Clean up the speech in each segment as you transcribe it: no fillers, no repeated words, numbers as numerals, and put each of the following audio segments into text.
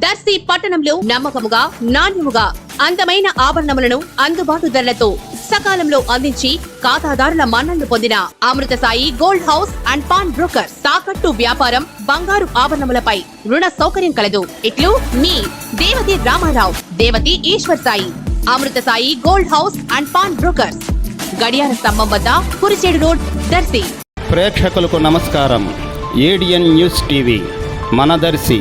దర్శి పట్టణంలో నమ్మకముగా నాణ్యముగా అందమైన ఆభరణములను అందుబాటు ధరలతో సకాలంలో అందించి ఖాతాదారుల మన్ననలు పొందిన Amrutha Sai gold house and pawn broker. తాకట్టు వ్యాపారం, బంగారు ఆభరణములపై రుణ సౌకర్యం కలదు. ఇట్లు మీ Devathi Ramarao, Devathi Eshwar Sai. Amrutha Sai gold house and pawn brokers, గడియార స్తంభం వద్ద కురిచేడు రోడ్, దర్శి. ప్రేక్షకులకు నమస్కారం. ఏడిఎన్ న్యూస్ టీవీ మన దర్శి,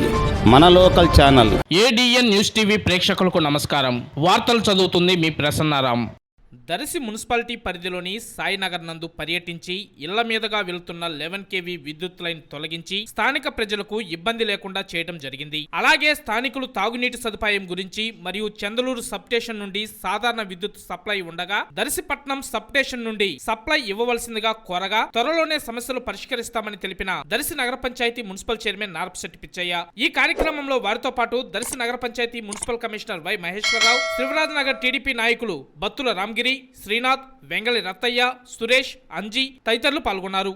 మన local channel. ADN news TV ప్రేక్షకులకు నమస్కారం. వార్తలు చదువుతుంది మీ ప్రసన్నారాం. దర్శి మున్సిపాలిటీ పరిధిలోని సాయినగర్ నందు పర్యటించి ఇళ్ల మీదుగా వెళ్తున్న 11 kV విద్యుత్ లైన్ తొలగించి స్థానిక ప్రజలకు ఇబ్బంది లేకుండా చేయడం జరిగింది. అలాగే స్థానికులు తాగునీటి సదుపాయం గురించి మరియు చందలూరు సబ్ స్టేషన్ నుండి సాధారణ విద్యుత్ సప్లై ఉండగా దర్శిపట్నం సబ్ స్టేషన్ నుండి సప్లై ఇవ్వవలసిందిగా కోరగా త్వరలోనే సమస్యలు పరిష్కరిస్తామని తెలిపిన దర్శి నగర పంచాయతీ మున్సిపల్ చైర్మన్ నార్పశెట్టి పిచ్చయ్య. ఈ కార్యక్రమంలో వారితో పాటు దర్శి నగర panchayat municipal commissioner Y Maheswararao, Shivaraj Nagar TDP నాయకులు బత్తుల రామగిరి, శ్రీనాథ్, వెంగళి రత్తయ్య, సురేష్, అంజీ తదితరులు పాల్గొన్నారు.